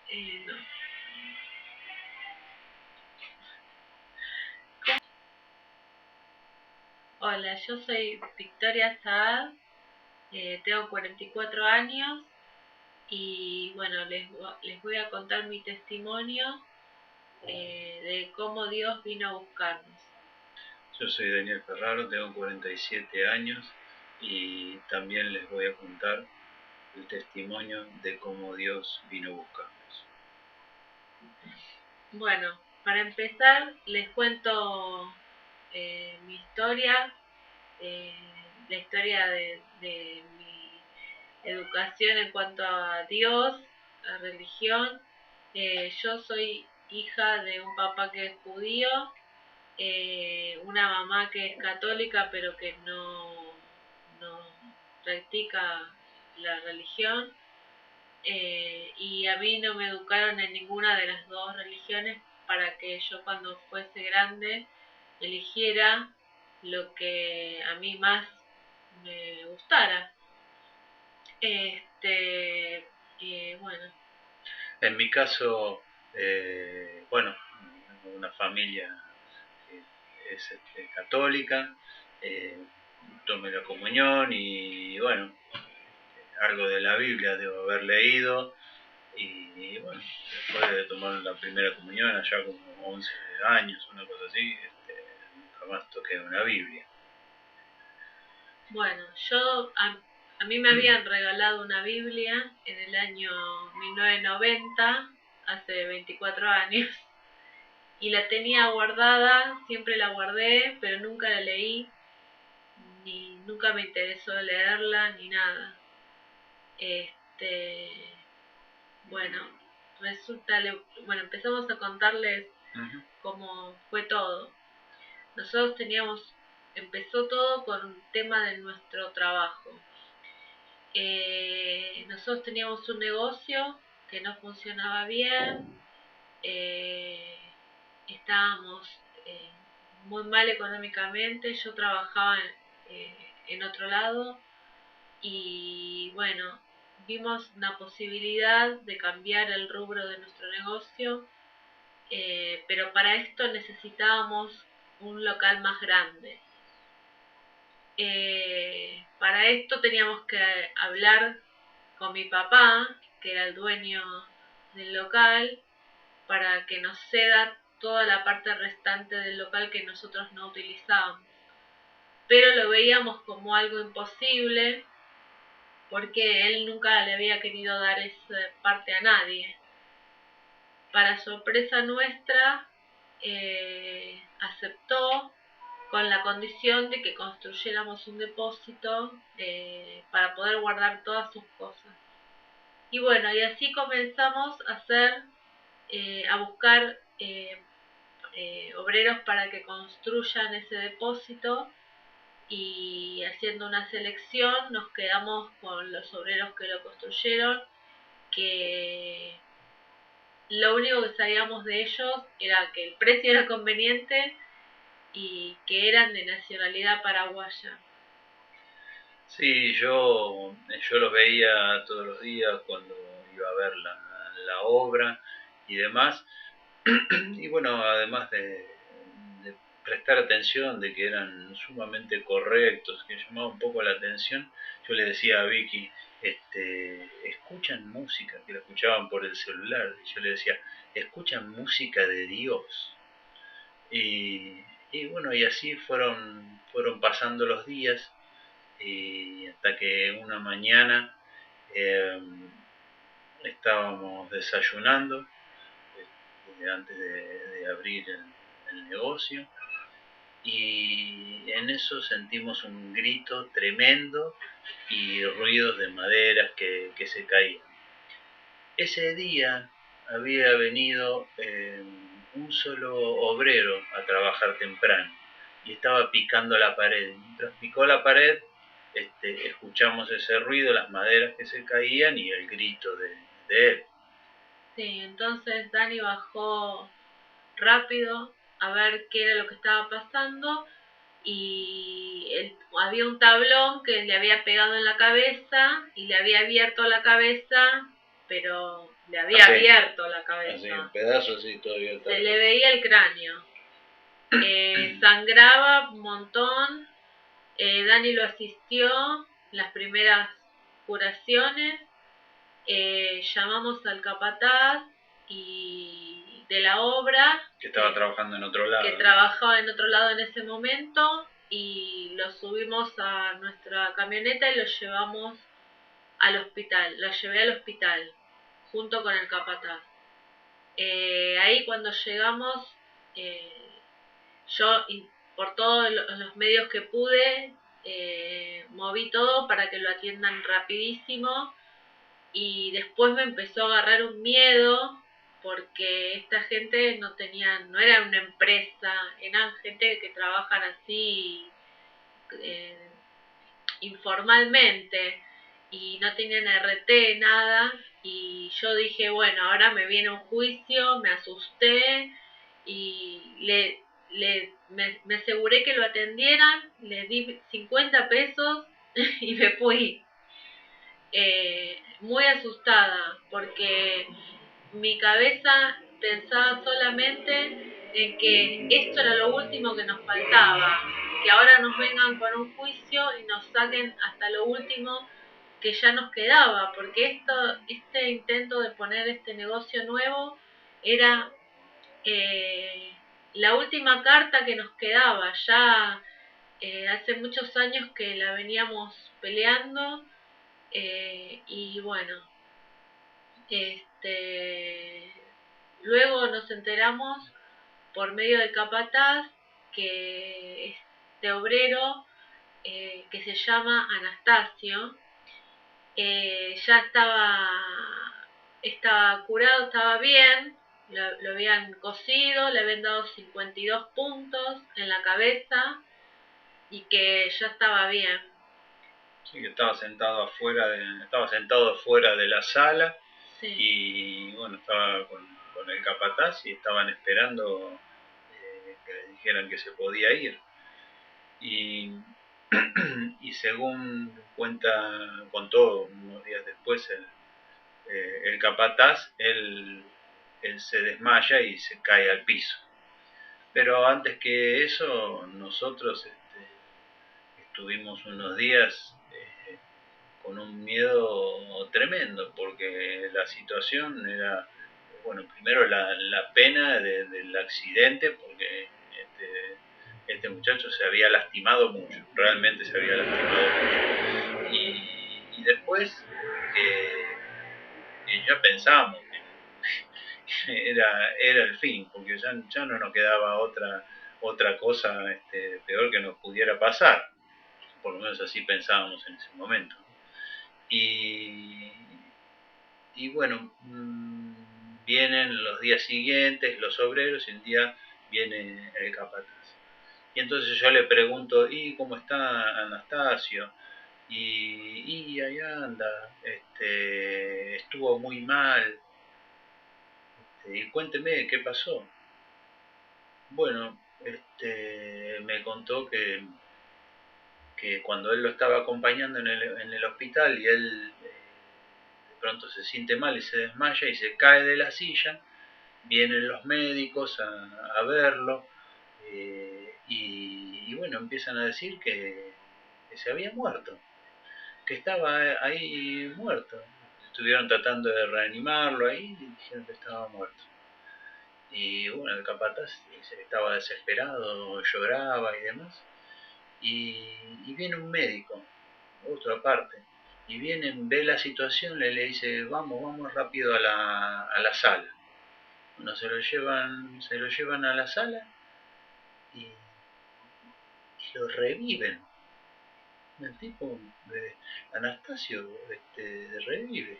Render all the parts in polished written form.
No. Hola, yo soy Victoria Saad, tengo 44 años y bueno, les voy a contar mi testimonio de cómo Dios vino a buscarnos. Yo soy Daniel Ferraro, tengo 47 años y también les voy a contar el testimonio de cómo Dios vino a buscarnos. Bueno, para empezar les cuento mi historia, eh, la historia de mi educación en cuanto a Dios, a religión. Yo soy hija de un papá que es judío, una mamá que es católica pero que no practica la religión, y a mí no me educaron en ninguna de las dos religiones para que yo cuando fuese grande eligiera lo que a mí más me gustara. Bueno. En mi caso, bueno, una familia que es católica, tomé la comunión y bueno, algo de la Biblia debo haber leído y bueno, después de tomar la primera comunión allá como 11 años, una cosa así, nunca más toqué una Biblia. Bueno, a mí me habían regalado una Biblia en el año 1990, hace 24 años, y la tenía guardada, siempre la guardé, pero nunca la leí, ni nunca me interesó leerla, ni nada. Bueno, empezamos a contarles cómo fue todo. Empezó todo con un tema de nuestro trabajo. Nosotros teníamos un negocio que no funcionaba bien, estábamos muy mal económicamente, yo trabajaba en otro lado y bueno, vimos una posibilidad de cambiar el rubro de nuestro negocio, pero para esto necesitábamos un local más grande. Para esto teníamos que hablar con mi papá, que era el dueño del local, para que nos ceda toda la parte restante del local que nosotros no utilizábamos. Pero lo veíamos como algo imposible porque él nunca le había querido dar esa parte a nadie. Para sorpresa nuestra, aceptó con la condición de que construyéramos un depósito para poder guardar todas sus cosas. Y bueno, y así comenzamos a buscar obreros para que construyan ese depósito, y haciendo una selección nos quedamos con los obreros que lo construyeron, que lo único que sabíamos de ellos era que el precio era conveniente y que eran de nacionalidad paraguaya. Sí, yo los veía todos los días cuando iba a ver la obra y demás. Y bueno, además de prestar atención, de que eran sumamente correctos, que llamaba un poco la atención, yo le decía a Vicky, escuchan música, que la escuchaban por el celular, y yo le decía, escuchan música de Dios. Y bueno, y así fueron pasando los días, y hasta que una mañana eh, estábamos desayunando antes de abrir el negocio, y en eso sentimos un grito tremendo y ruidos de maderas que se caían. Ese día había venido un solo obrero a trabajar temprano y estaba picando la pared. Mientras picó la pared, escuchamos ese ruido, las maderas que se caían y el grito de él. Sí, entonces Dani bajó rápido a ver qué era lo que estaba pasando, y había un tablón que le había pegado en la cabeza y le había abierto la cabeza pero le había abierto la cabeza. Así, un pedazo así todavía. Se le veía el cráneo. Sangraba un montón. Dani lo asistió en las primeras curaciones. Llamamos al capataz y de la obra, que estaba trabajando en otro lado, que trabajaba en otro lado en ese momento, y lo subimos a nuestra camioneta y lo llevamos al hospital. Lo llevé al hospital junto con el capataz. Ahí cuando llegamos, yo por todos los medios que pude, moví todo para que lo atiendan rapidísimo, y después me empezó a agarrar un miedo porque esta gente no era una empresa, eran gente que trabajan así informalmente y no tenían RT, nada, y yo dije, bueno, ahora me viene un juicio, me asusté y me aseguré que lo atendieran, le di 50 pesos y me fui. Muy asustada porque mi cabeza pensaba solamente en que esto era lo último que nos faltaba, que ahora nos vengan con un juicio y nos saquen hasta lo último que ya nos quedaba, porque este intento de poner este negocio nuevo era la última carta que nos quedaba. Ya hace muchos años que la veníamos peleando, y bueno, luego nos enteramos por medio del capataz que este obrero, que se llama Anastasio, ya estaba curado, estaba bien, lo habían cosido, le habían dado 52 puntos en la cabeza y que ya estaba bien. Sí, que estaba sentado afuera de la sala. Sí. Y bueno, estaba con el capataz y estaban esperando que le dijeran que se podía ir. Y según contó unos días después el capataz, él se desmaya y se cae al piso. Pero antes que eso, nosotros estuvimos unos días con un miedo tremendo, porque la situación era, bueno, primero la pena del accidente, porque este muchacho se había lastimado mucho, realmente se había lastimado mucho. Y después que ya pensábamos que era el fin, porque ya no nos quedaba otra cosa peor que nos pudiera pasar, por lo menos así pensábamos en ese momento. Y bueno, vienen los días siguientes los obreros y un día viene el capataz. Y entonces yo le pregunto, ¿y cómo está Anastasio? Y ahí anda, estuvo muy mal. Y cuénteme, ¿qué pasó? Bueno, me contó que cuando él lo estaba acompañando en el hospital y él de pronto se siente mal y se desmaya y se cae de la silla, vienen los médicos a verlo, y bueno, empiezan a decir que se había muerto, que estaba ahí muerto. Estuvieron tratando de reanimarlo ahí y dijeron que estaba muerto. Y bueno, el capataz estaba desesperado, lloraba y demás. Y viene un médico, otro aparte, y viene, ve la situación, le dice, vamos rápido a la sala. Bueno, se lo llevan a la sala y lo reviven. El tipo de Anastasio revive.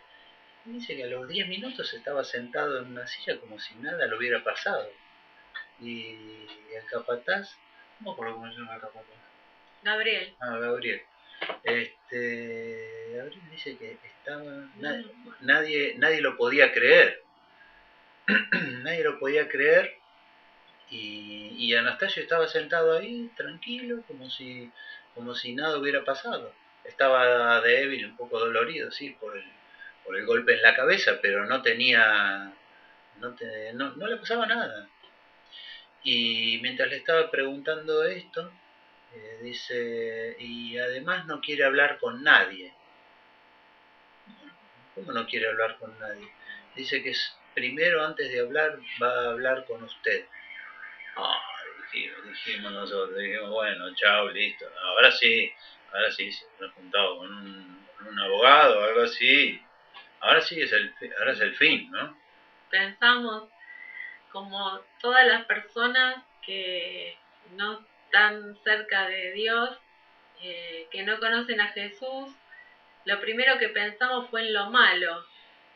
Y dice que a los 10 minutos estaba sentado en una silla como si nada le hubiera pasado. Y el capataz, no me acuerdo cómo se llama el capataz. Gabriel. Gabriel. Gabriel dice que estaba, nadie lo podía creer. Nadie lo podía creer. Y Anastasio estaba sentado ahí, tranquilo, como si nada hubiera pasado. Estaba débil, un poco dolorido, sí, por por el golpe en la cabeza, pero no tenía, no le pasaba nada. Y mientras le estaba preguntando esto, dice, y además no quiere hablar con nadie. ¿Cómo no quiere hablar con nadie? Dice que primero, antes de hablar, va a hablar con usted. Ah, dijimos nosotros, dijimos, bueno, chao, listo. Ahora sí, se nos juntado con un abogado o algo así. Ahora sí ahora es el fin, ¿no? Pensamos como todas las personas que no están cerca de Dios, que no conocen a Jesús, lo primero que pensamos fue en lo malo,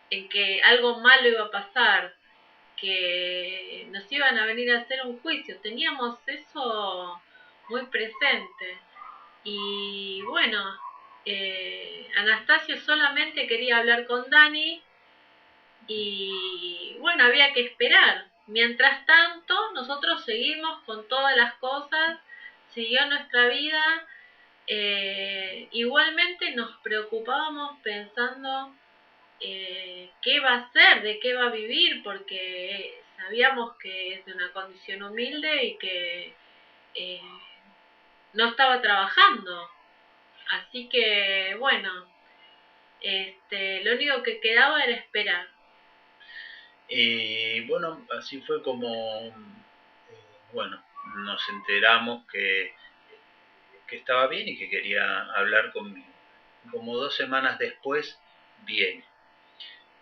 en que algo malo iba a pasar, que nos iban a venir a hacer un juicio. Teníamos eso muy presente. Y bueno, Anastasio solamente quería hablar con Dani y bueno, había que esperar. Mientras tanto, nosotros seguimos con todas las cosas, siguió nuestra vida. Igualmente nos preocupábamos pensando qué va a hacer, de qué va a vivir, porque sabíamos que es de una condición humilde y que eh, no estaba trabajando. Así que bueno, lo único que quedaba era esperar. Y bueno, así fue como, bueno, nos enteramos que estaba bien y que quería hablar conmigo. Como 2 semanas después, viene.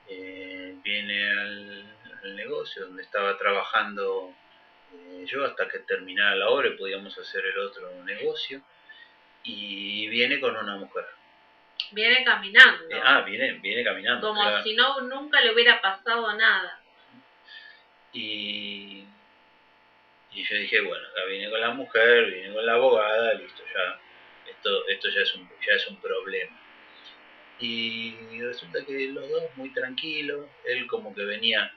Viene al negocio donde estaba trabajando yo hasta que terminara la obra y podíamos hacer el otro negocio. Y viene con una mujer. Viene caminando. Viene caminando. Como claro. Si no nunca le hubiera pasado nada. Y yo dije, bueno, acá viene con la mujer, viene con la abogada, listo, ya esto ya es un problema. Y resulta que los dos muy tranquilos, él como que venía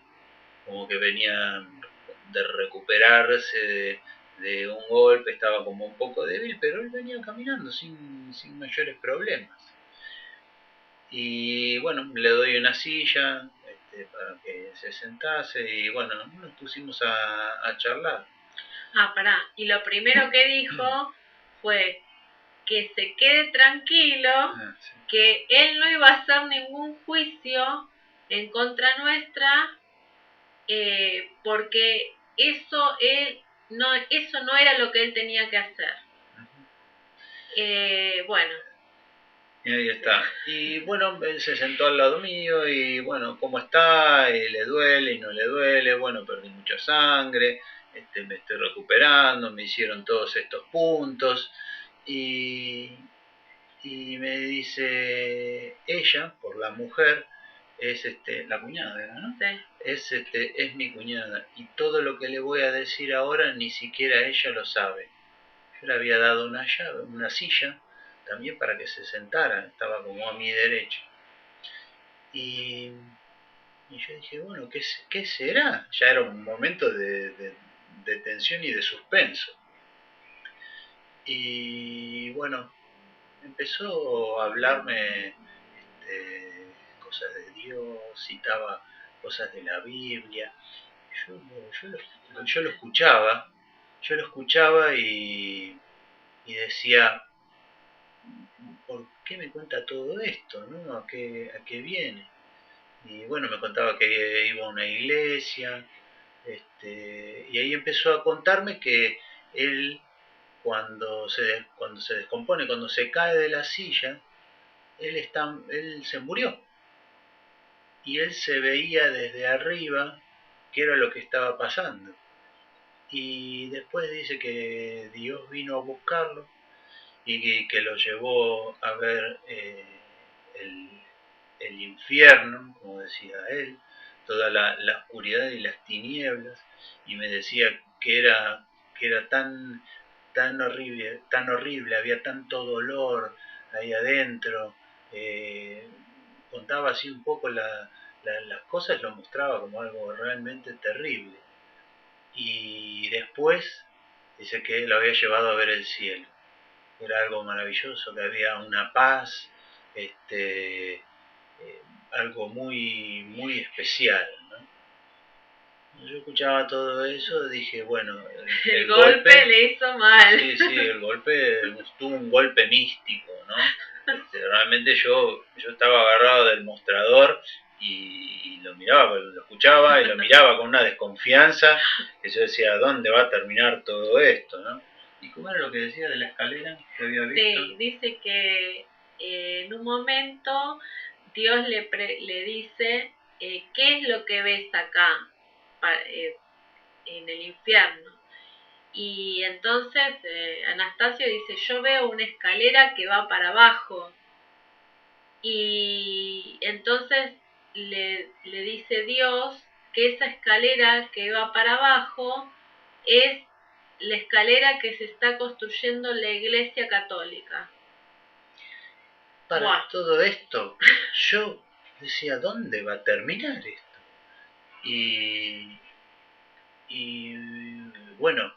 de recuperarse de un golpe, estaba como un poco débil, pero él venía caminando sin mayores problemas. Y bueno, le doy una silla para que se sentase y bueno, nos pusimos a charlar. Pará, y lo primero que dijo fue que se quede tranquilo, sí. Que él no iba a hacer ningún juicio en contra nuestra, porque eso no era lo que él tenía que hacer. Bueno. Y ahí está. Y bueno, él se sentó al lado mío y bueno, ¿cómo está? ¿Le duele y no le duele? Bueno, perdí mucha sangre, me estoy recuperando, me hicieron todos estos puntos y me dice ella, por la mujer, es la cuñada, ¿no? Sí. Es mi cuñada y todo lo que le voy a decir ahora ni siquiera ella lo sabe. Yo le había dado una silla también para que se sentara, estaba como a mi derecha. Y yo dije, bueno, ¿qué será? Ya era un momento de tensión y de suspenso. Y bueno, empezó a hablarme cosas de Dios, citaba cosas de la Biblia. Yo lo escuchaba y decía, ¿por qué me cuenta todo esto? ¿No? ¿A qué viene? Y bueno, me contaba que iba a una iglesia, y ahí empezó a contarme que él cuando se descompone, cuando se cae de la silla, él se murió. Y él se veía desde arriba qué era lo que estaba pasando. Y después dice que Dios vino a buscarlo y que lo llevó a ver el infierno, como decía él, toda la oscuridad y las tinieblas, y me decía que era tan horrible, había tanto dolor ahí adentro, contaba así un poco las cosas, lo mostraba como algo realmente terrible. Y después dice que lo había llevado a ver el cielo. Era algo maravilloso, que había una paz, algo muy, muy especial, ¿no? Yo escuchaba todo eso, dije, bueno, el golpe le hizo mal. Sí, el golpe, tuvo un golpe místico, ¿no? Realmente yo estaba agarrado del mostrador y lo miraba, lo escuchaba y lo miraba con una desconfianza que yo decía, ¿dónde va a terminar todo esto, no? ¿Y cómo era lo que decía de la escalera que había visto? Sí, dice que en un momento Dios le dice, ¿qué es lo que ves acá en el infierno? Y entonces Anastasio dice, yo veo una escalera que va para abajo. Y entonces le dice Dios que esa escalera que va para abajo es la escalera que se está construyendo en la Iglesia Católica. Para todo esto, yo decía, ¿dónde va a terminar esto? Y bueno,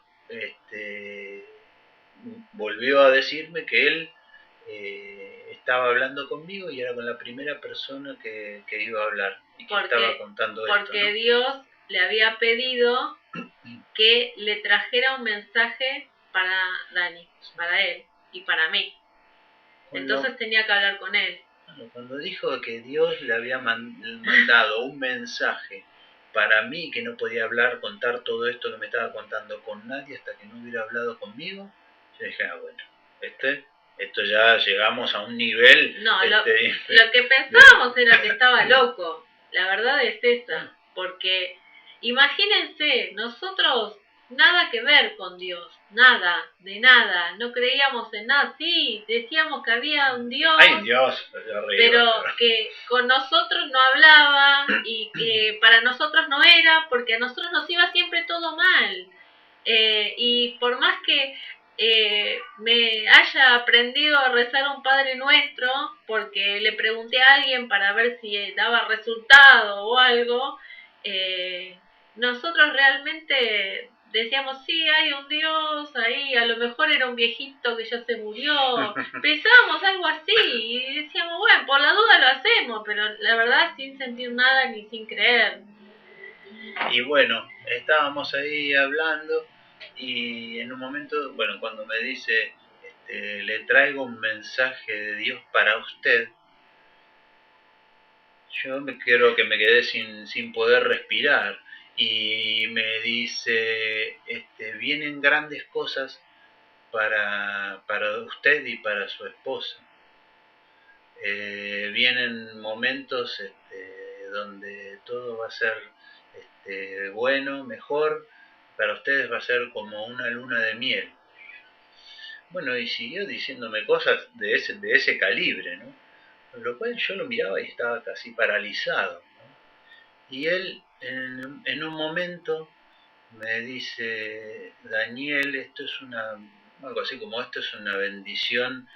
volvió a decirme que él estaba hablando conmigo y era con la primera persona que iba a hablar y que estaba contando esto, porque ¿no? Dios le había pedido que le trajera un mensaje para Dani, para él y para mí. Entonces tenía que hablar con él. Cuando dijo que Dios le había mandado un mensaje para mí, que no podía hablar, contar todo esto que me estaba contando con nadie hasta que no hubiera hablado conmigo, yo dije, bueno, esto ya llegamos a un nivel... No, lo que pensábamos era que estaba loco. La verdad es esa. Porque imagínense, nosotros nada que ver con Dios. Nada, de nada. No creíamos en nada. Sí, decíamos que había un Dios. Hay un Dios, pero que con nosotros no hablaba y que para nosotros no era, porque a nosotros nos iba siempre todo mal. Y por más que me haya aprendido a rezar un Padre Nuestro, porque le pregunté a alguien para ver si daba resultado o algo, nosotros realmente decíamos, sí, hay un Dios ahí, a lo mejor era un viejito que ya se murió, pensábamos algo así, y decíamos, bueno, por la duda lo hacemos, pero la verdad sin sentir nada ni sin creer. Y bueno, estábamos ahí hablando y en un momento, bueno, cuando me dice, le traigo un mensaje de Dios para usted, yo creo que me quedé sin poder respirar y me dice, vienen grandes cosas para usted y para su esposa. Vienen momentos donde todo va a ser bueno, mejor, para ustedes va a ser como una luna de miel. Bueno, y siguió diciéndome cosas de ese calibre, ¿no? Con lo cual yo lo miraba y estaba casi paralizado, ¿no? Y él en un momento me dice, Daniel, algo así como esto es una bendición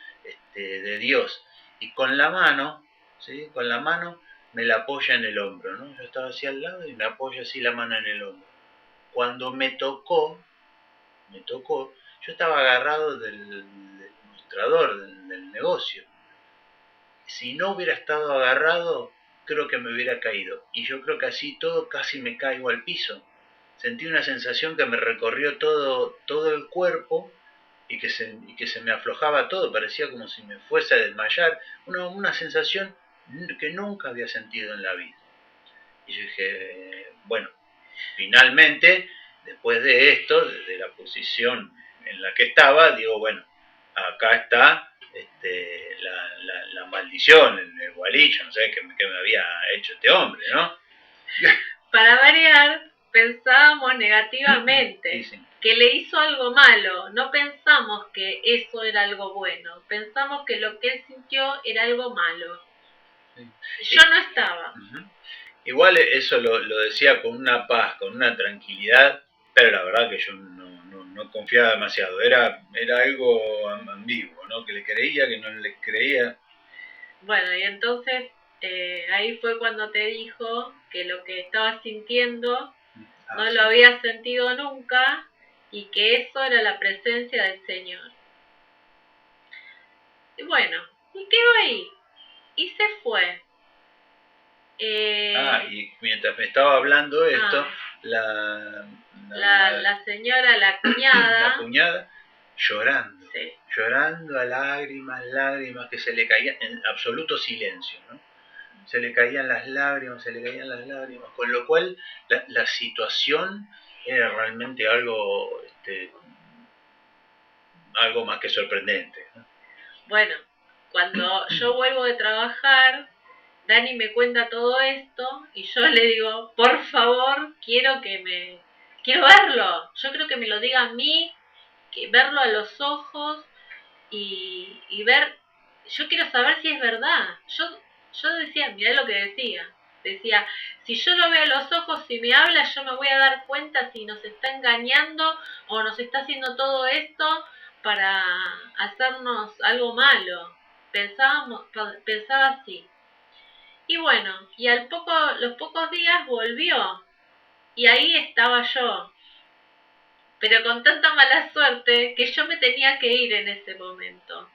de Dios. Y con la mano, ¿sí? Con la mano me la apoya en el hombro, ¿no? Yo estaba así al lado y me apoya así la mano en el hombro. Cuando me tocó, yo estaba agarrado del mostrador, del negocio. Si no hubiera estado agarrado, creo que me hubiera caído. Y yo creo que así todo casi me caigo al piso. Sentí una sensación que me recorrió todo el cuerpo y que se me aflojaba todo, parecía como si me fuese a desmayar, una sensación que nunca había sentido en la vida. Y yo dije, bueno, finalmente, después de esto, de la posición en la que estaba, digo, bueno, acá está la maldición, el gualicho, no sé qué me había hecho este hombre, ¿no? Para variar, pensábamos negativamente, sí. Que le hizo algo malo, no pensamos que eso era algo bueno, pensamos que lo que él sintió era algo malo. Sí. Yo no estaba. Igual eso lo decía con una paz, con una tranquilidad, pero la verdad que yo no confiaba demasiado, era algo ambiguo, ¿no? Que le creía, que no le creía. Bueno, y entonces ahí fue cuando te dijo que lo que estabas sintiendo no lo habías sentido nunca y que eso era la presencia del Señor. Y bueno, y quedó ahí, y se fue. Y mientras me estaba hablando esto, la señora, la cuñada, llorando, sí. llorando a lágrimas, que se le caían, en absoluto silencio, ¿no? Se le caían las lágrimas, con lo cual la situación era realmente algo más que sorprendente, ¿no? Bueno, cuando yo vuelvo de trabajar, Dani me cuenta todo esto y yo le digo, por favor, quiero verlo. Yo creo que me lo diga a mí, verlo a los ojos y ver, yo quiero saber si es verdad. Yo decía, mirá lo que decía, si yo lo veo a los ojos, si me habla, yo me voy a dar cuenta si nos está engañando o nos está haciendo todo esto para hacernos algo malo. Pensaba así. Y bueno, y los pocos días volvió. Y ahí estaba yo. Pero con tanta mala suerte que yo me tenía que ir en ese momento.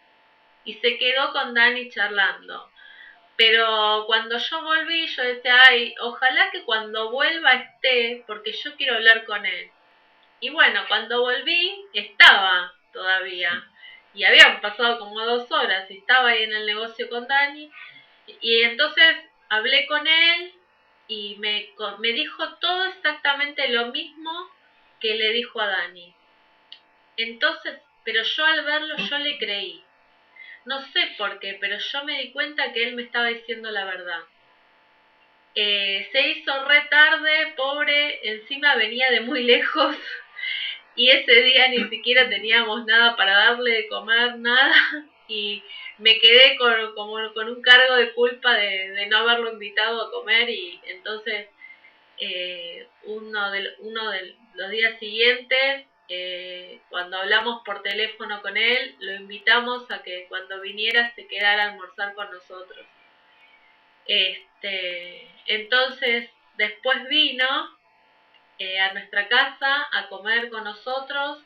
Y se quedó con Dani charlando. Pero cuando yo volví, yo decía, ay, ojalá que cuando vuelva esté, porque yo quiero hablar con él. Y bueno, cuando volví, estaba todavía. Y habían pasado como 2 horas y estaba ahí en el negocio con Dani. Y entonces hablé con él y me dijo todo exactamente lo mismo que le dijo a Dani. Entonces, pero yo al verlo yo le creí. No sé por qué, pero yo me di cuenta que él me estaba diciendo la verdad. Se hizo re tarde, pobre, encima venía de muy lejos y ese día ni siquiera teníamos nada para darle de comer, nada, y me quedé con un cargo de culpa de no haberlo invitado a comer y entonces uno de los días siguientes, cuando hablamos por teléfono con él, lo invitamos a que cuando viniera se quedara a almorzar con nosotros. Entonces, después vino a nuestra casa a comer con nosotros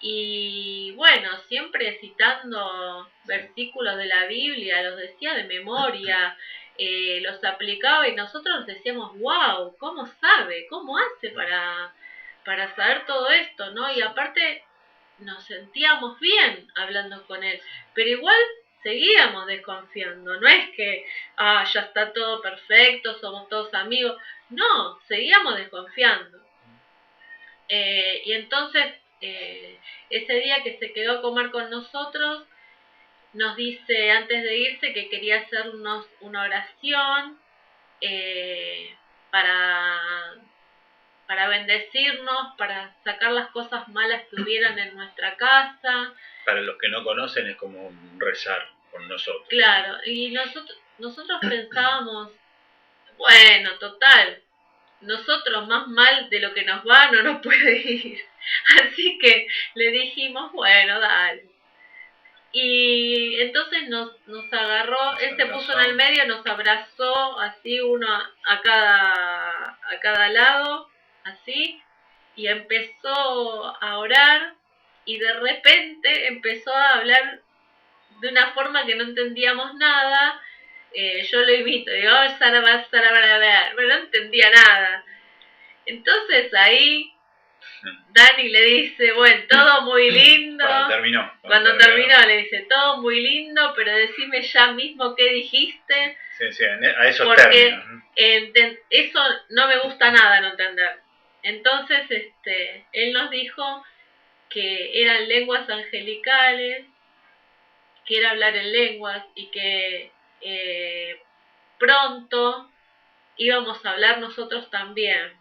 y bueno, siempre citando versículos de la Biblia, los decía de memoria, los aplicaba y nosotros decíamos, wow, ¿cómo sabe? ¿Cómo hace para saber todo esto? ¿No? Y aparte nos sentíamos bien hablando con él, pero igual seguíamos desconfiando, no es que ya está todo perfecto, somos todos amigos, no, seguíamos desconfiando. Y entonces ese día que se quedó a comer con nosotros, nos dice antes de irse que quería hacernos una oración para bendecirnos, para sacar las cosas malas que hubieran en nuestra casa. Para los que no conocen es como rezar con nosotros. Claro, y nosotros pensábamos, bueno, total, nosotros más mal de lo que nos va no nos puede ir. Así que le dijimos, bueno, dale. Y entonces nos agarró, él se puso en el medio, nos abrazó así uno a cada lado, así, y empezó a orar y de repente empezó a hablar de una forma que no entendíamos nada. Yo lo imito, digo, pero no entendía nada. Entonces ahí Dani le dice, bueno, todo muy lindo. Cuando terminó le dice, todo muy lindo, pero decime ya mismo qué dijiste. Sí, a esos porque términos. Eso no me gusta nada no entender. Entonces él nos dijo que eran lenguas angelicales, que era hablar en lenguas y que pronto íbamos a hablar nosotros también.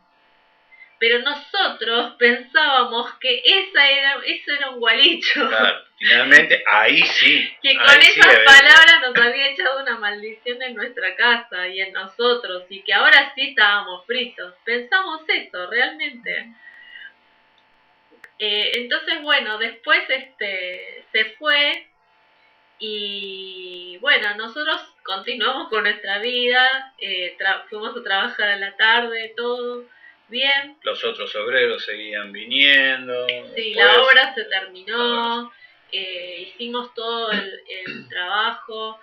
Pero nosotros pensábamos que eso era un gualicho. Claro, finalmente ahí sí. Que con esas palabras nos había echado una maldición en nuestra casa y en nosotros y que ahora sí estábamos fritos. Pensamos eso, realmente. Entonces, bueno, después se fue y bueno, nosotros continuamos con nuestra vida, fuimos a trabajar a la tarde, todo bien. Los otros obreros seguían viniendo. Sí, la obra se terminó, hicimos todo el trabajo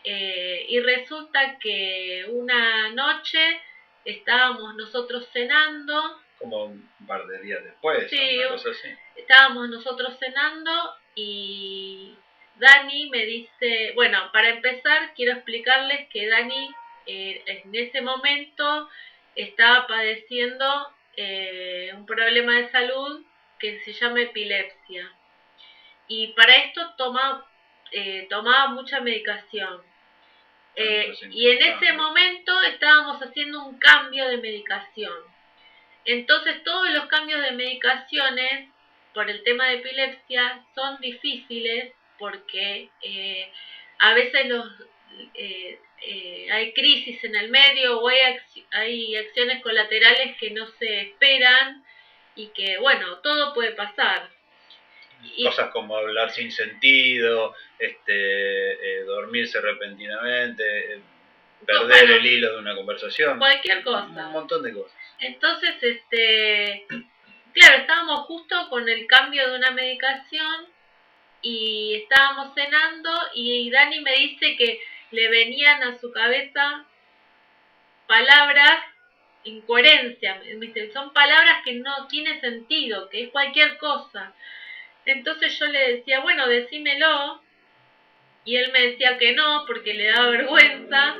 Y resulta que una noche estábamos nosotros cenando. Como un par de días después, sí, una cosa así. Estábamos nosotros cenando y Dani me dice, bueno, para empezar quiero explicarles que Dani en ese momento estaba padeciendo un problema de salud que se llama epilepsia. Y para esto tomaba mucha medicación. Y en ese momento estábamos haciendo un cambio de medicación. Entonces todos los cambios de medicaciones por el tema de epilepsia son difíciles porque a veces hay crisis en el medio o hay acciones colaterales que no se esperan y que, bueno, todo puede pasar. Cosas como hablar sin sentido, dormirse repentinamente, perder el hilo de una conversación. Cualquier cosa. Un montón de cosas. Entonces, claro, estábamos justo con el cambio de una medicación y estábamos cenando y Dani me dice que le venían a su cabeza palabras, incoherencias, son palabras que no tienen sentido, que es cualquier cosa. Entonces yo le decía, bueno, decímelo, y él me decía que no, porque le daba vergüenza,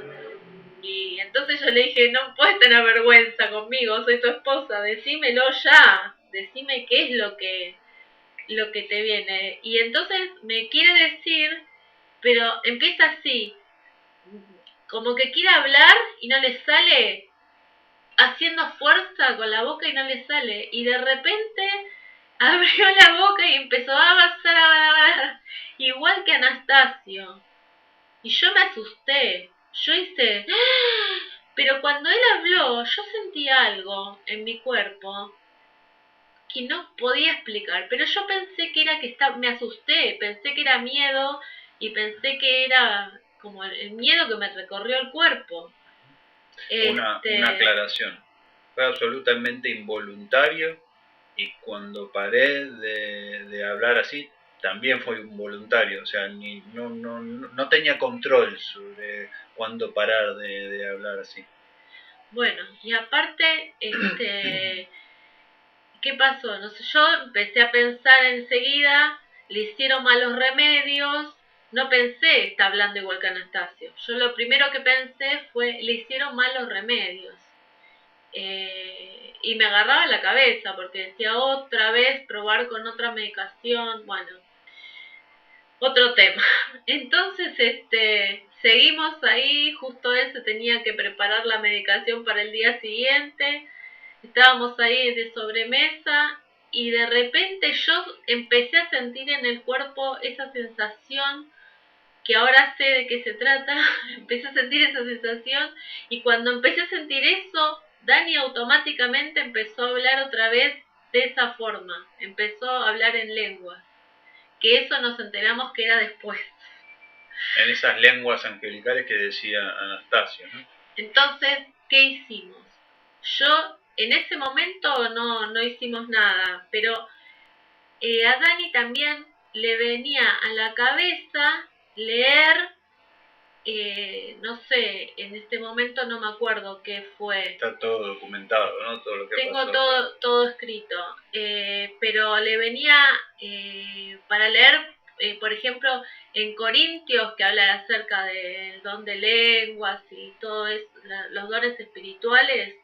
y entonces yo le dije, no puedes tener vergüenza conmigo, soy tu esposa, decímelo ya, decime qué es lo que te viene. Y entonces me quiere decir, pero empieza así, como que quiere hablar y no le sale, haciendo fuerza con la boca y no le sale, y de repente abrió la boca y empezó a hablar igual que Anastasio. Y yo me asusté, yo hice... Pero cuando él habló, yo sentí algo en mi cuerpo que no podía explicar, pero yo pensé que era me asusté, pensé que era miedo y pensé que era como el miedo que me recorrió el cuerpo. Una aclaración, fue absolutamente involuntario y cuando paré de hablar así también fue involuntario, o sea, no tenía control sobre cuándo parar de hablar así. Bueno, y aparte, ¿qué pasó? No sé, yo empecé a pensar enseguida, le hicieron malos remedios, no pensé, está hablando igual que Anastasio. Yo lo primero que pensé fue, le hicieron malos remedios. Y me agarraba la cabeza porque decía otra vez probar con otra medicación, bueno, otro tema. Entonces, seguimos ahí, justo él se tenía que preparar la medicación para el día siguiente, estábamos ahí de sobremesa y de repente yo empecé a sentir en el cuerpo esa sensación que ahora sé de qué se trata, empecé a sentir esa sensación y cuando empecé a sentir eso, Dani automáticamente empezó a hablar otra vez de esa forma, empezó a hablar en lenguas, que eso nos enteramos que era después. En esas lenguas angelicales que decía Anastasio, ¿no? Entonces, ¿qué hicimos? Yo en ese momento no hicimos nada, pero a Dani también le venía a la cabeza leer, no sé, en este momento no me acuerdo qué fue. Está todo documentado, ¿no? Todo lo que Tengo pasó. todo escrito, pero le venía para leer, por ejemplo, en Corintios, que habla acerca del don de lenguas y todo eso, los dones espirituales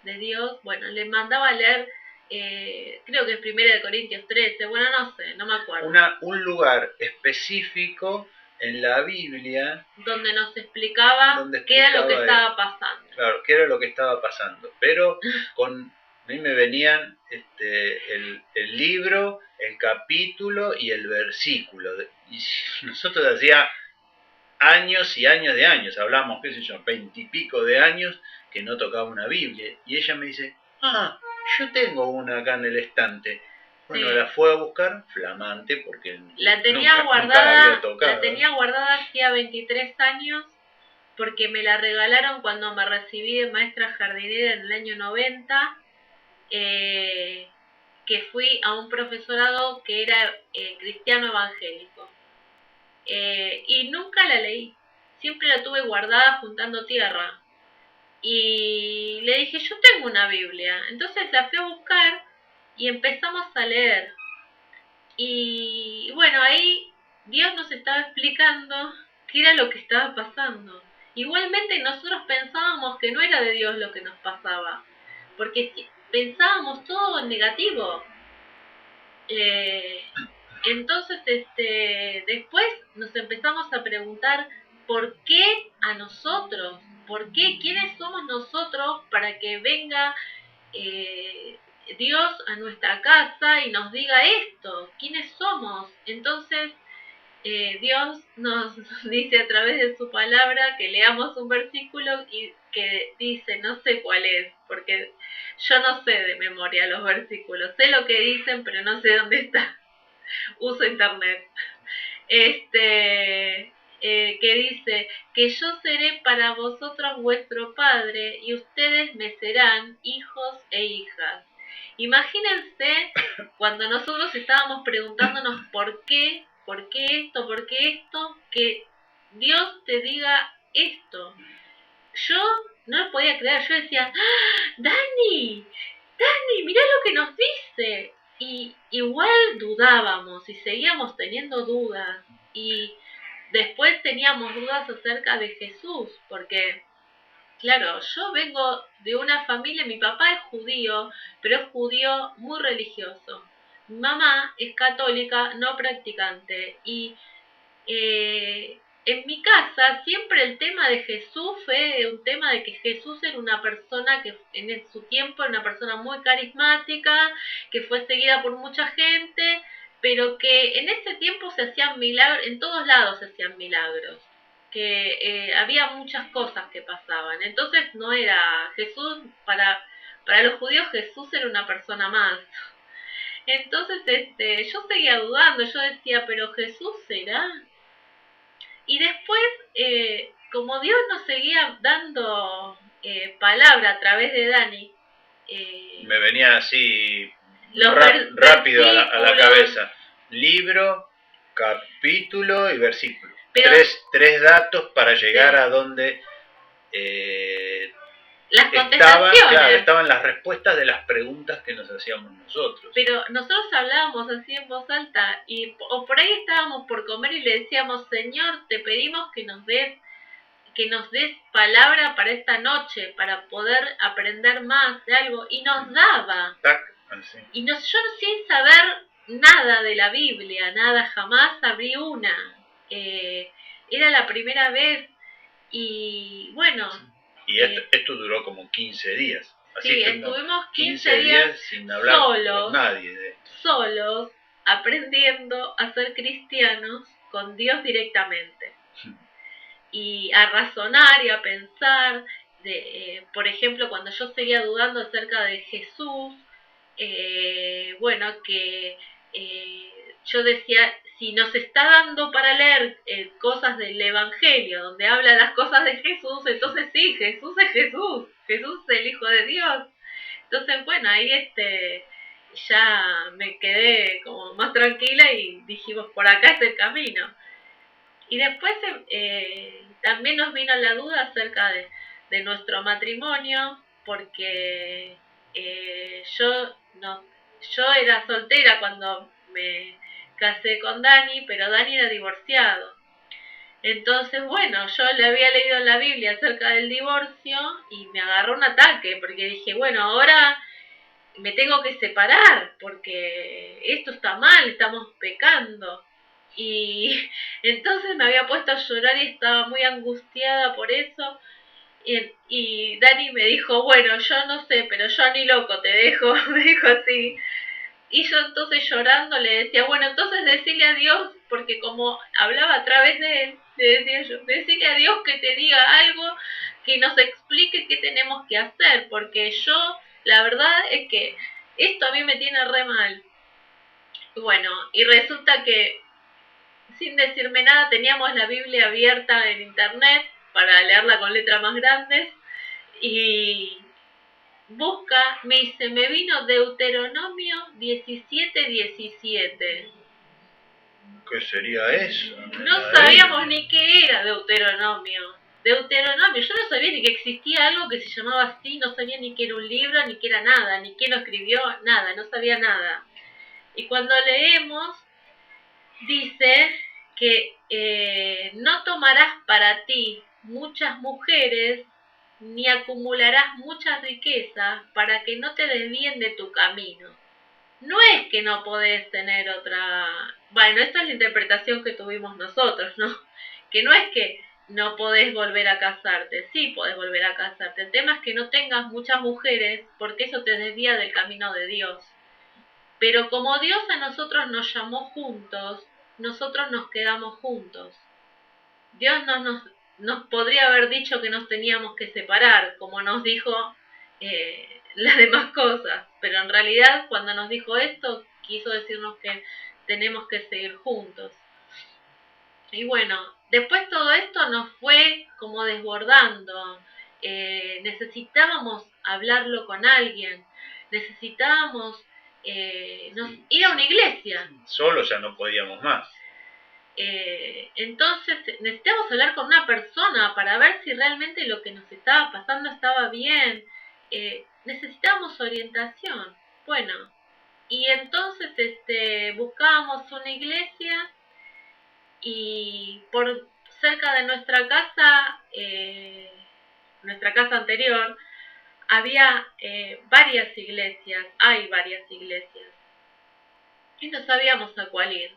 de Dios. Bueno, le mandaba a leer, creo que es 1 Corintios 13, bueno, no sé, no me acuerdo. Un lugar específico en la Biblia donde nos explicaba qué era lo que estaba pasando. Claro, qué era lo que estaba pasando. Pero a mí me venían el libro, el capítulo y el versículo. Y nosotros hacía años y años de años, hablamos, qué sé yo, 20 y pico de años que no tocaba una Biblia. Y ella me dice, yo tengo una acá en el estante. Bueno, sí. La fue a buscar, flamante, porque la tenía guardada, la tenía guardada hacía 23 años, porque me la regalaron cuando me recibí de maestra jardinera en el año 90, que fui a un profesorado que era cristiano evangélico. Y nunca la leí. siempre la tuve guardada juntando tierra. Y le dije, yo tengo una Biblia. Entonces la fui a buscar y empezamos a leer. Y bueno, ahí Dios nos estaba explicando qué era lo que estaba pasando. Igualmente nosotros pensábamos que no era de Dios lo que nos pasaba, porque pensábamos todo en negativo. Entonces, después nos empezamos a preguntar por qué a nosotros, por qué, quiénes somos nosotros para que venga Dios a nuestra casa y nos diga esto, quiénes somos. Entonces, Dios nos dice a través de su palabra que leamos un versículo y que dice, no sé cuál es, porque yo no sé de memoria los versículos, sé lo que dicen, pero no sé dónde está. Uso internet. Que dice que yo seré para vosotros vuestro padre y ustedes me serán hijos e hijas. Imagínense cuando nosotros estábamos preguntándonos por qué esto, que Dios te diga esto. Yo no lo podía creer, yo decía, ¡Ah, Dani, mirá lo que nos dice! Y igual dudábamos y seguíamos teniendo dudas y después teníamos dudas acerca de Jesús, porque claro, yo vengo de una familia, mi papá es judío, pero es judío muy religioso. Mi mamá es católica, no practicante. Y en mi casa siempre el tema de Jesús fue un tema de que Jesús era una persona que en su tiempo era una persona muy carismática, que fue seguida por mucha gente, pero que en ese tiempo se hacían milagros, en todos lados se hacían milagros, que había muchas cosas que pasaban. Entonces no era Jesús, para los judíos Jesús era una persona más. Entonces yo seguía dudando, yo decía, pero Jesús será. Y después, como Dios nos seguía dando palabra a través de Dani, me venía así rápido a la cabeza. Libro, capítulo y versículo. Tres datos para llegar a donde las contestaciones. estaban las respuestas de las preguntas que nos hacíamos nosotros. Pero nosotros hablábamos así en voz alta y o por ahí estábamos por comer y le decíamos, Señor, te pedimos que nos des palabra para esta noche, para poder aprender más de algo, y nos daba. Y yo sin saber nada de la Biblia, nada, jamás abrí una. Era la primera vez y bueno. Y esto duró como 15 días. Así sí, estuvimos 15 días sin hablar con nadie. Solos, aprendiendo a ser cristianos con Dios directamente. Y a razonar y a pensar, por ejemplo, cuando yo seguía dudando acerca de Jesús, yo decía, si nos está dando para leer cosas del Evangelio, donde habla las cosas de Jesús, entonces sí, Jesús es Jesús el Hijo de Dios. Entonces, bueno, ahí ya me quedé como más tranquila y dijimos, por acá es el camino. Y después también nos vino la duda acerca de nuestro matrimonio, porque yo era soltera cuando me casé con Dani, pero Dani era divorciado. Entonces, bueno, yo le había leído en la Biblia acerca del divorcio y me agarró un ataque, porque dije, bueno, ahora me tengo que separar, porque esto está mal, estamos pecando. Y entonces me había puesto a llorar y estaba muy angustiada por eso. Y Dani me dijo, bueno, yo no sé, pero yo ni loco te dejo, me dijo así. Y yo entonces llorando le decía, bueno, entonces decirle a Dios, porque como hablaba a través de él, le decía yo, decirle a Dios que te diga algo, que nos explique qué tenemos que hacer, porque yo, la verdad es que esto a mí me tiene re mal. Bueno, y resulta que sin decirme nada teníamos la Biblia abierta en internet para leerla con letras más grandes y me vino Deuteronomio 17:17. ¿Qué sería eso? No sabíamos ni qué era Deuteronomio. Deuteronomio, yo no sabía ni que existía algo que se llamaba así, no sabía ni que era un libro, ni que era nada, ni quién lo escribió, nada, no sabía nada. Y cuando leemos, dice que no tomarás para ti muchas mujeres, ni acumularás muchas riquezas para que no te desvíen de tu camino. No es que no podés tener otra... Bueno, esta es la interpretación que tuvimos nosotros, ¿no? Que no es que no podés volver a casarte, sí podés volver a casarte. El tema es que no tengas muchas mujeres porque eso te desvía del camino de Dios. Pero como Dios a nosotros nos llamó juntos, nosotros nos quedamos juntos. Dios nos podría haber dicho que nos teníamos que separar, como nos dijo las demás cosas, pero en realidad cuando nos dijo esto quiso decirnos que tenemos que seguir juntos. Y bueno, después todo esto nos fue como desbordando, necesitábamos hablarlo con alguien, necesitábamos ir a una iglesia. Solo ya no podíamos más. Entonces necesitamos hablar con una persona para ver si realmente lo que nos estaba pasando estaba bien. Necesitábamos orientación. Bueno, y entonces buscábamos una iglesia y por cerca de nuestra casa anterior, había varias iglesias, hay varias iglesias. Y no sabíamos a cuál ir.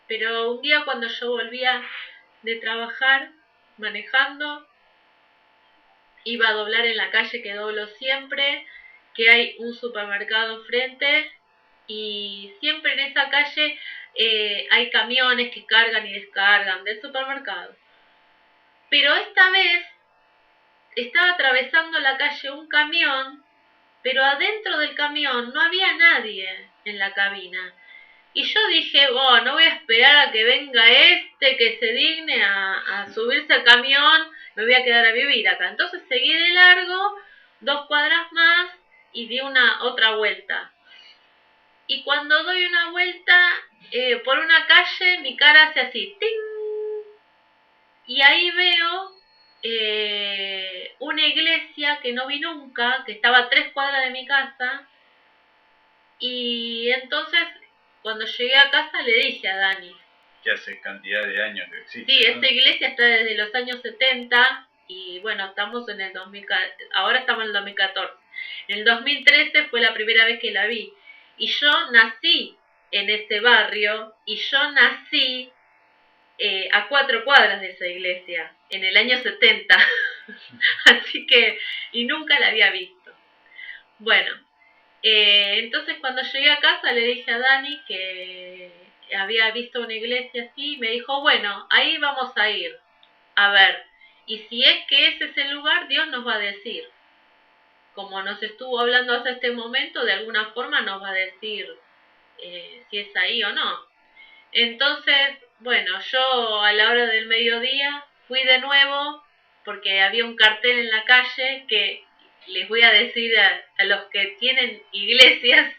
Pero un día cuando yo volvía de trabajar, manejando, iba a doblar en la calle que doblo siempre, que hay un supermercado frente, y siempre en esa calle hay camiones que cargan y descargan del supermercado. Pero esta vez estaba atravesando la calle un camión, pero adentro del camión no había nadie en la cabina. Y yo dije, no voy a esperar a que venga que se digne a subirse al camión, me voy a quedar a vivir acá. Entonces seguí de largo, 2 cuadras más, y di otra vuelta. Y cuando doy una vuelta por una calle, mi cara hace así, ¡ting! Y ahí veo una iglesia que no vi nunca, que estaba a 3 cuadras de mi casa, y entonces cuando llegué a casa le dije a Dani. Que hace cantidad de años que existe. Sí, ¿no? Esta iglesia está desde los años 70 y bueno, estamos en el 2000, ahora estamos en el 2014. En el 2013 fue la primera vez que la vi. Y yo nací en ese barrio y yo nací a 4 cuadras de esa iglesia, en el año 70. Así que, y nunca la había visto. Bueno, entonces cuando llegué a casa le dije a Dani que había visto una iglesia así y me dijo, bueno, ahí vamos a ir. A ver, y si es que ese es el lugar, Dios nos va a decir. Como nos estuvo hablando hasta este momento, de alguna forma nos va a decir si es ahí o no. Entonces, bueno, yo a la hora del mediodía fui de nuevo porque había un cartel en la calle que les voy a decir a los que tienen iglesias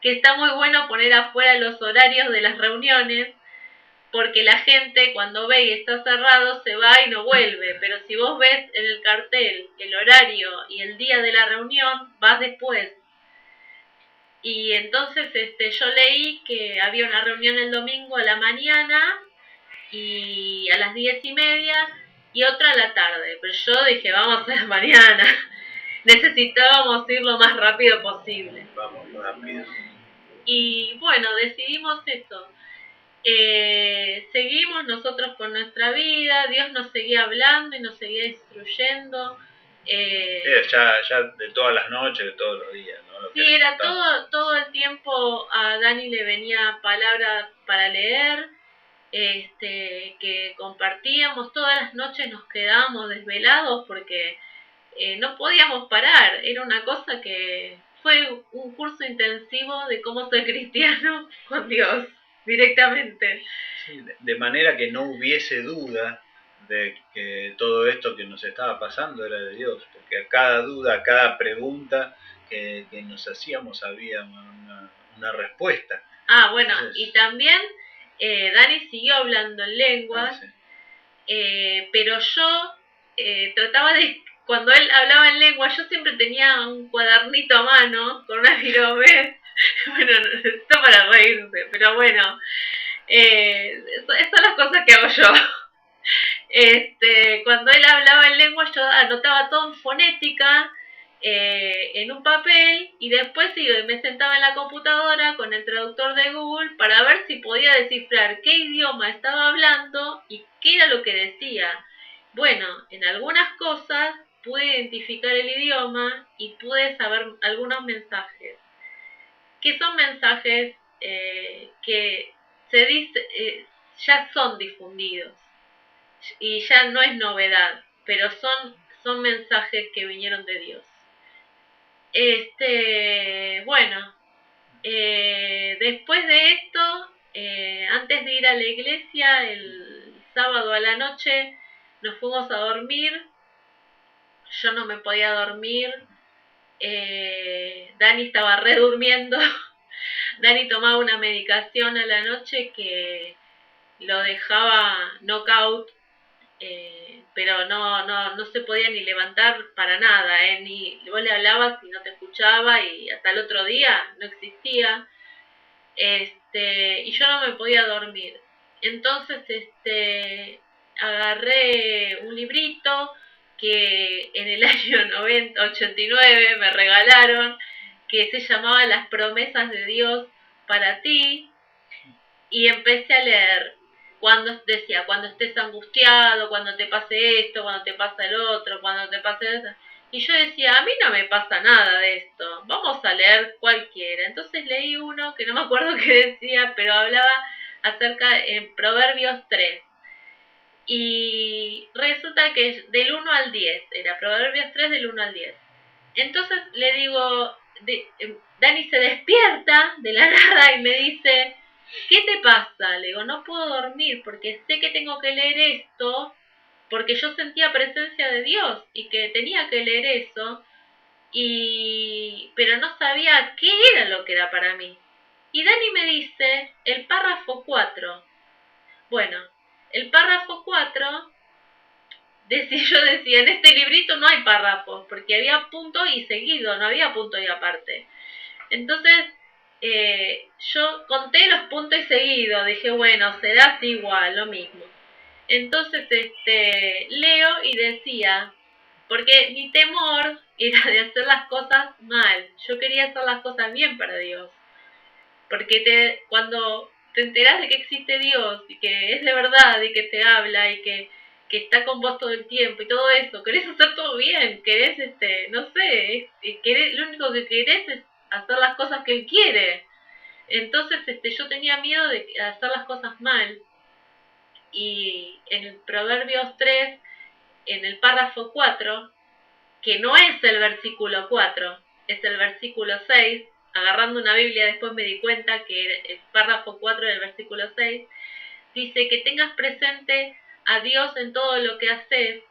que está muy bueno poner afuera los horarios de las reuniones porque la gente cuando ve y está cerrado se va y no vuelve, pero si vos ves en el cartel el horario y el día de la reunión, vas después. Y entonces yo leí que había una reunión el domingo a la mañana y a las 10:30 y otra a la tarde. Pero yo dije, vamos a la mañana. Necesitábamos ir lo más rápido posible. Vamos rápido. Y bueno, decidimos eso. Seguimos nosotros con nuestra vida, Dios nos seguía hablando y nos seguía instruyendo. Ya de todas las noches, de todos los días, ¿no? Sí, era todo el tiempo a Dani le venía palabras para leer, que compartíamos, todas las noches nos quedábamos desvelados porque no podíamos parar, era una cosa que fue un curso intensivo de cómo ser cristiano con Dios, directamente. Sí, de manera que no hubiese duda de que todo esto que nos estaba pasando era de Dios, porque a cada duda, a cada pregunta que nos hacíamos había una respuesta. Bueno, entonces, y también Dani siguió hablando en lenguas, pero yo trataba de, cuando él hablaba en lengua, yo siempre tenía un cuadernito a mano con una virome. Bueno, esto para reírse, pero bueno, esas son las cosas que hago yo. Cuando él hablaba en lengua, yo anotaba todo en fonética, en un papel, y después me sentaba en la computadora con el traductor de Google para ver si podía descifrar qué idioma estaba hablando y qué era lo que decía. Bueno, en algunas cosas pude identificar el idioma y pude saber algunos mensajes, que son mensajes que se dice, ya son difundidos y ya no es novedad, pero son mensajes que vinieron de Dios. Bueno, después de esto, antes de ir a la iglesia, el sábado a la noche, nos fuimos a dormir. Yo no me podía dormir. Dani estaba redurmiendo. Dani tomaba una medicación a la noche que lo dejaba knockout, pero no se podía ni levantar para nada, ni vos le hablabas y no te escuchaba, y hasta el otro día no existía, y yo no me podía dormir. Entonces agarré un librito que en el año 89 me regalaron, que se llamaba Las promesas de Dios para ti, y empecé a leer. Cuando decía, cuando estés angustiado, cuando te pase esto, cuando te pasa el otro, cuando te pase eso. Y yo decía, a mí no me pasa nada de esto, vamos a leer cualquiera. Entonces leí uno que no me acuerdo qué decía, pero hablaba acerca en Proverbios 3. Y resulta que del 1 al 10, era Proverbios 3 del 1 al 10. Entonces le digo, Dani se despierta de la nada y me dice, ¿qué te pasa? Le digo, no puedo dormir porque sé que tengo que leer esto, porque yo sentía presencia de Dios y que tenía que leer eso, pero no sabía qué era lo que era para mí. Y Dani me dice el párrafo 4. Bueno, el párrafo 4, yo decía, en este librito no hay párrafos, porque había punto y seguido, no había punto y aparte. Entonces, yo conté los puntos y seguido, dije, bueno, será así igual, lo mismo. Entonces, leo y decía, porque mi temor era de hacer las cosas mal, yo quería hacer las cosas bien para Dios, porque cuando te enterás de que existe Dios y que es de verdad y que te habla y que está con vos todo el tiempo y todo eso, querés hacer todo bien, querés, no sé, lo único que querés es hacer las cosas que Él quiere. Entonces, yo tenía miedo de hacer las cosas mal. Y en el Proverbios 3, en el párrafo 4, que no es el versículo 4, es el versículo 6, agarrando una Biblia después me di cuenta que el párrafo 4 del versículo 6, dice que tengas presente a Dios en todo lo que haces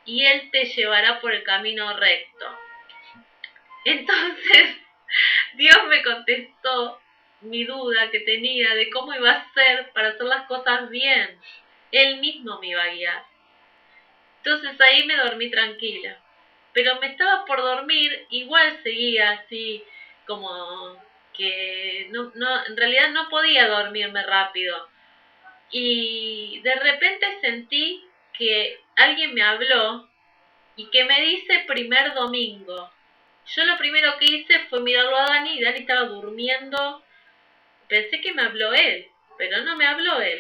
y Él te llevará por el camino recto. Entonces, Dios me contestó mi duda que tenía de cómo iba a ser para hacer las cosas bien. Él mismo me iba a guiar. Entonces ahí me dormí tranquila. Pero me estaba por dormir, igual seguía así como que en realidad no podía dormirme rápido. Y de repente sentí que alguien me habló y que me dice primer domingo. Yo lo primero que hice fue mirarlo a Dani y Dani estaba durmiendo. Pensé que me habló él, pero no me habló él.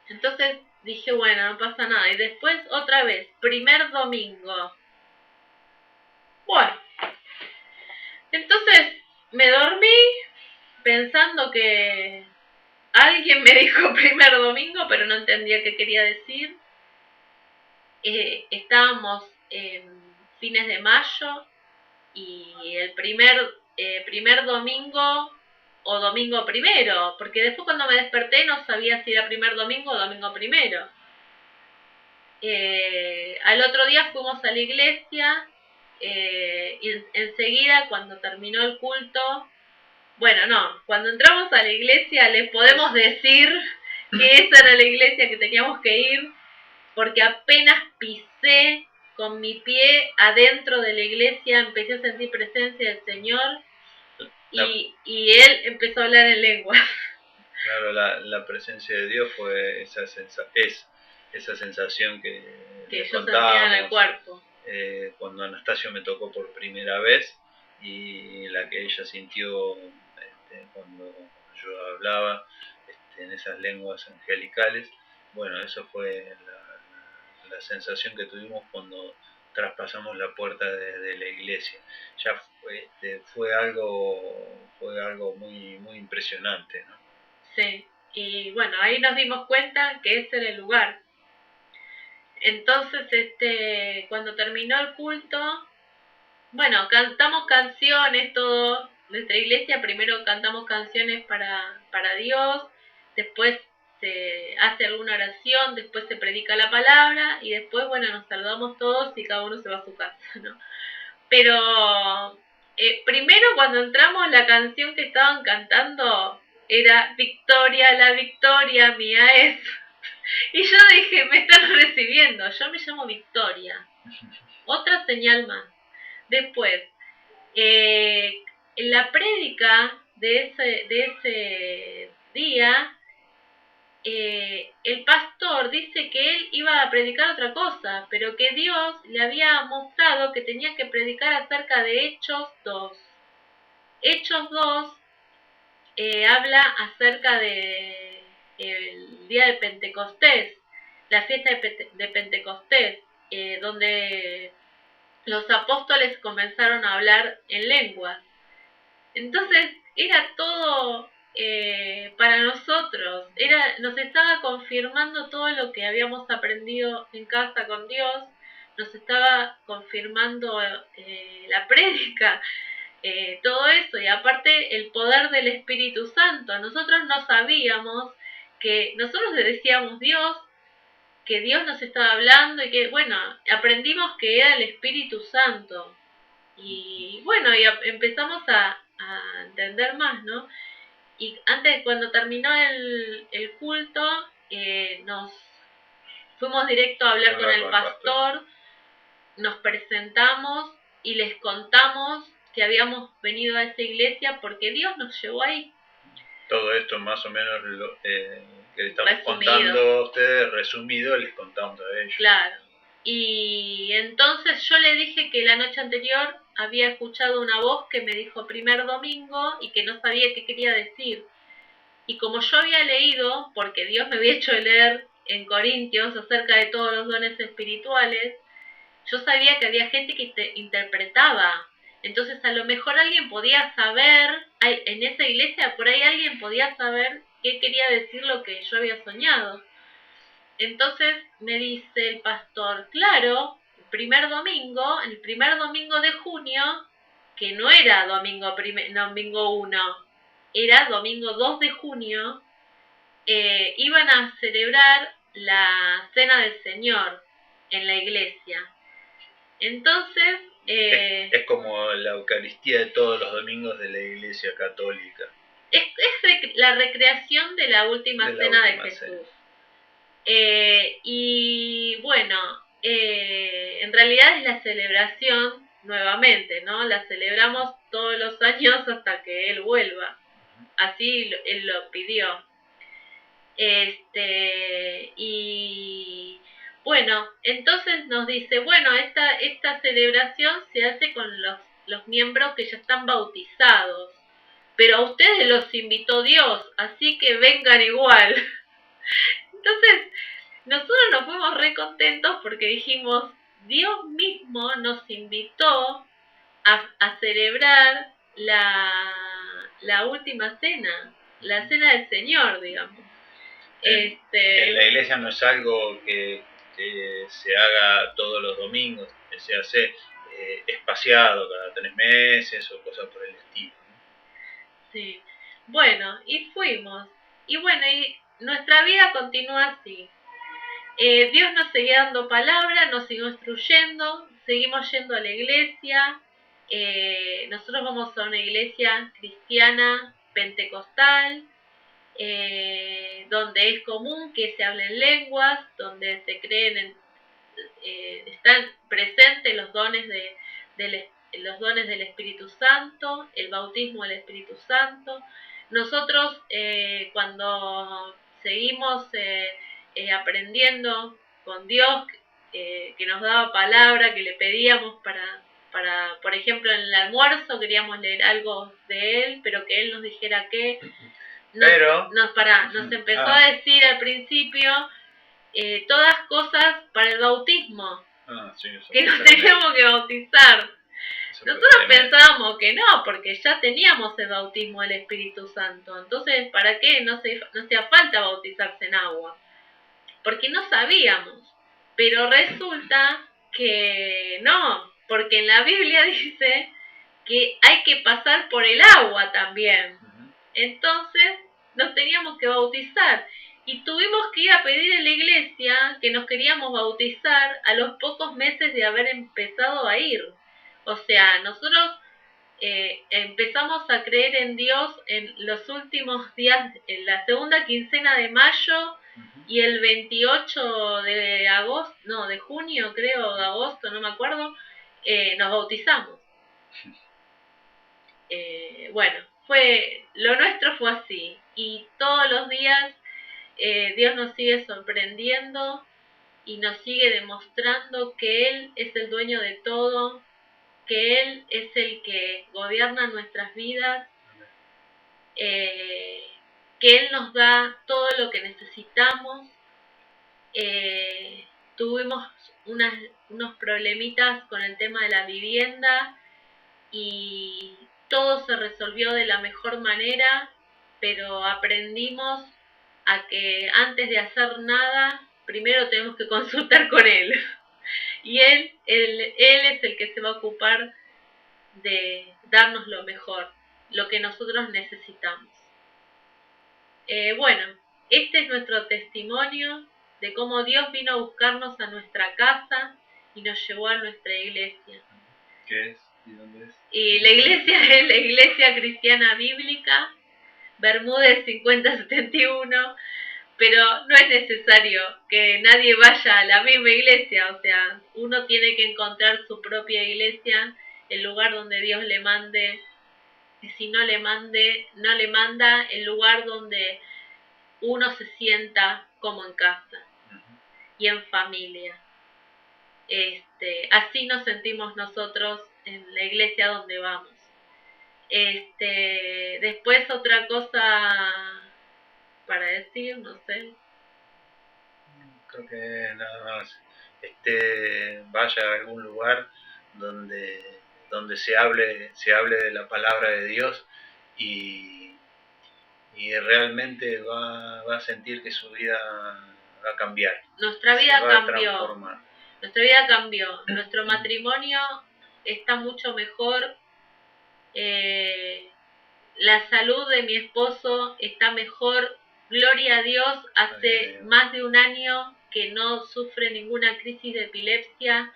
Entonces dije, bueno, no pasa nada. Y después otra vez, primer domingo. Bueno, entonces me dormí pensando que alguien me dijo primer domingo, pero no entendía qué quería decir. Estábamos en fines de mayo y el primer domingo o domingo primero, porque después cuando me desperté no sabía si era primer domingo o domingo primero. Al otro día fuimos a la iglesia y enseguida cuando terminó el culto Bueno, no, cuando entramos a la iglesia les podemos decir que esa era la iglesia que teníamos que ir, porque apenas pisé con mi pie adentro de la iglesia, empecé a sentir presencia del Señor y Él empezó a hablar en lengua. Claro, la presencia de Dios fue esa sensación que les yo sentía en el contábamos cuerpo. Cuando Anastasio me tocó por primera vez y la que ella sintió cuando yo hablaba en esas lenguas angelicales. Bueno, eso fue la sensación que tuvimos cuando traspasamos la puerta de la iglesia. Ya fue algo muy, muy impresionante, ¿no? Sí, y bueno, ahí nos dimos cuenta que ese era el lugar. Entonces, cuando terminó el culto, bueno, cantamos canciones, todo. Nuestra iglesia primero cantamos canciones para Dios, después se hace alguna oración, después se predica la palabra y después, bueno, nos saludamos todos y cada uno se va a su casa, ¿no? Pero primero cuando entramos la canción que estaban cantando era Victoria, la victoria mía es. Y yo dije, me están recibiendo, yo me llamo Victoria. Otra señal más. Después, en la prédica de ese día, el pastor dice que él iba a predicar otra cosa, pero que Dios le había mostrado que tenía que predicar acerca de Hechos 2. Hechos 2 habla acerca de el día de Pentecostés, la fiesta de Pentecostés, donde los apóstoles comenzaron a hablar en lenguas. Entonces era todo para nosotros, nos estaba confirmando todo lo que habíamos aprendido en casa con Dios, nos estaba confirmando la prédica, todo eso, y aparte el poder del Espíritu Santo. Nosotros no sabíamos que nosotros le decíamos Dios, que Dios nos estaba hablando y que, bueno, aprendimos que era el Espíritu Santo. Y bueno, y empezamos a entender más, ¿no? Y antes, cuando terminó el culto, nos fuimos directo a hablar con el pastor, nos presentamos y les contamos que habíamos venido a esa iglesia porque Dios nos llevó ahí. Todo esto más o menos que le estamos contando a ustedes, resumido, les contamos a ellos. Claro. Y entonces yo le dije que la noche anterior había escuchado una voz que me dijo primer domingo y que no sabía qué quería decir. Y como yo había leído, porque Dios me había hecho leer en Corintios acerca de todos los dones espirituales, yo sabía que había gente que interpretaba. Entonces a lo mejor alguien podía saber, en esa iglesia por ahí alguien podía saber qué quería decir lo que yo había soñado. Entonces me dice el pastor, claro, el primer domingo de junio, que no era domingo 1, era domingo 2 de junio, iban a celebrar la Cena del Señor en la iglesia. Entonces... es como la Eucaristía de todos los domingos de la Iglesia Católica. Es la recreación de la última cena de Jesús. Y bueno, en realidad es la celebración nuevamente, ¿no? La celebramos todos los años hasta que Él vuelva. Así Él lo pidió. Y bueno, entonces nos dice, bueno, esta celebración se hace con los miembros que ya están bautizados, pero a ustedes los invitó Dios, así que vengan igual. Entonces, nosotros nos fuimos re contentos porque dijimos, Dios mismo nos invitó a celebrar la última cena, la cena del Señor, digamos. En la iglesia no es algo que se haga todos los domingos, que se hace espaciado cada 3 meses o cosas por el estilo, ¿no? Sí, bueno, y fuimos. Y bueno, y nuestra vida continúa así. Dios nos seguía dando palabra, nos siguió instruyendo, seguimos yendo a la iglesia. nosotros vamos a una iglesia cristiana pentecostal, donde es común que se hablen lenguas, donde se creen están presentes los dones los dones del Espíritu Santo, el bautismo del Espíritu Santo. Nosotros cuando seguimos aprendiendo con Dios, que nos daba palabra, que le pedíamos para, por ejemplo, en el almuerzo queríamos leer algo de Él, pero que Él nos dijera qué. Nos empezó a decir al principio todas cosas para el bautismo, que nos teníamos que bautizar. Nosotros pensábamos que no, porque ya teníamos el bautismo del Espíritu Santo. Entonces, ¿para qué no hacía falta bautizarse en agua? Porque no sabíamos. Pero resulta que no, porque en la Biblia dice que hay que pasar por el agua también. Entonces, nos teníamos que bautizar. Y tuvimos que ir a pedir en la iglesia que nos queríamos bautizar a los pocos meses de haber empezado a ir. O sea, nosotros empezamos a creer en Dios en los últimos días, en la segunda quincena de mayo y el 28 de agosto, no, de junio creo, de agosto, no me acuerdo, nos bautizamos. Bueno, lo nuestro fue así. Y todos los días Dios nos sigue sorprendiendo y nos sigue demostrando que Él es el dueño de todo, que Él es el que gobierna nuestras vidas, que Él nos da todo lo que necesitamos. Tuvimos unos problemitas con el tema de la vivienda y todo se resolvió de la mejor manera, pero aprendimos a que antes de hacer nada, primero tenemos que consultar con Él. Y él es el que se va a ocupar de darnos lo mejor, lo que nosotros necesitamos. Bueno, este es nuestro testimonio de cómo Dios vino a buscarnos a nuestra casa y nos llevó a nuestra iglesia. ¿Qué es? ¿Y dónde es? Y la iglesia es la Iglesia Cristiana Bíblica, Bermúdez 5071, pero no es necesario que nadie vaya a la misma iglesia, o sea, uno tiene que encontrar su propia iglesia, el lugar donde Dios le mande, y si no le manda, el lugar donde uno se sienta como en casa y en familia. Así nos sentimos nosotros en la iglesia donde vamos. Después otra cosa para decir, no sé. Creo que nada más. Vaya a algún lugar donde se hable de la palabra de Dios y realmente va a sentir que su vida va a cambiar. Nuestra vida cambió. Nuestra vida cambió. Nuestro matrimonio está mucho mejor. La salud de mi esposo está mejor. Gloria a Dios, hace más de un año que no sufre ninguna crisis de epilepsia.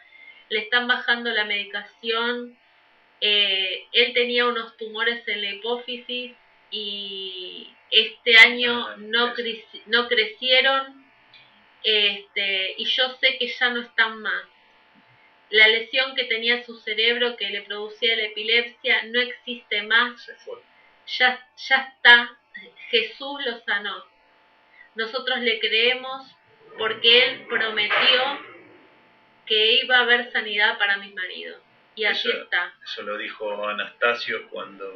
Le están bajando la medicación. Él tenía unos tumores en la hipófisis y este año no crecieron. Y yo sé que ya no están más. La lesión que tenía en su cerebro que le producía la epilepsia no existe más. Se fue. Ya está. Jesús lo sanó. Nosotros le creemos porque Él prometió que iba a haber sanidad para mi marido. Y así está. Eso lo dijo Anastasio cuando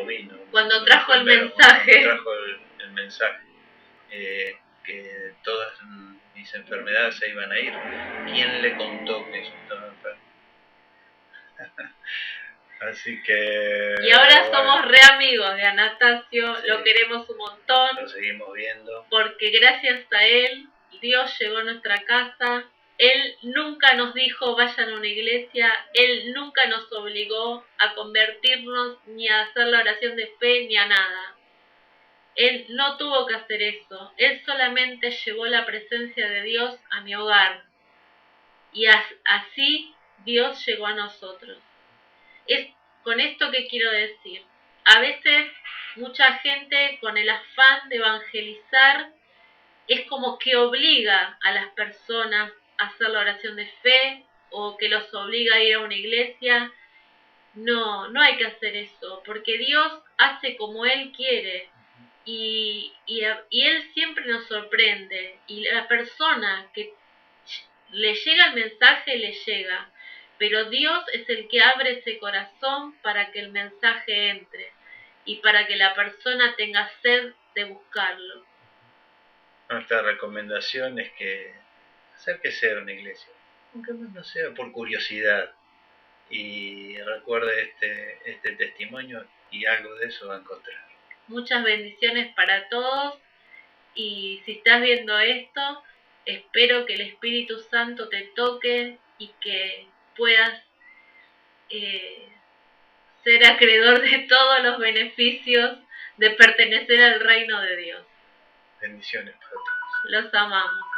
vino. Cuando trajo el mensaje. Cuando trajo el mensaje. Que todas mis enfermedades se iban a ir. ¿Quién le contó que yo estaba enfermo? Así que... Y ahora somos re amigos de Anastasio, sí, lo queremos un montón. Lo seguimos viendo. Porque gracias a él, Dios llegó a nuestra casa. Él nunca nos dijo vayan a una iglesia, Él nunca nos obligó a convertirnos, ni a hacer la oración de fe, ni a nada. Él no tuvo que hacer eso, Él solamente llevó la presencia de Dios a mi hogar. Y así Dios llegó a nosotros. Es con esto que quiero decir. A veces mucha gente con el afán de evangelizar es como que obliga a las personas a hacer la oración de fe o que los obliga a ir a una iglesia. No, no hay que hacer eso, porque Dios hace como Él quiere y Él siempre nos sorprende y la persona que le llega el mensaje, le llega, pero Dios es el que abre ese corazón para que el mensaje entre y para que la persona tenga sed de buscarlo. Nuestra recomendación es que acérquese a una iglesia, aunque no sea por curiosidad, y recuerde este testimonio y algo de eso va a encontrar. Muchas bendiciones para todos y si estás viendo esto, espero que el Espíritu Santo te toque y que puedas ser acreedor de todos los beneficios de pertenecer al reino de Dios. Bendiciones para todos. Los amamos.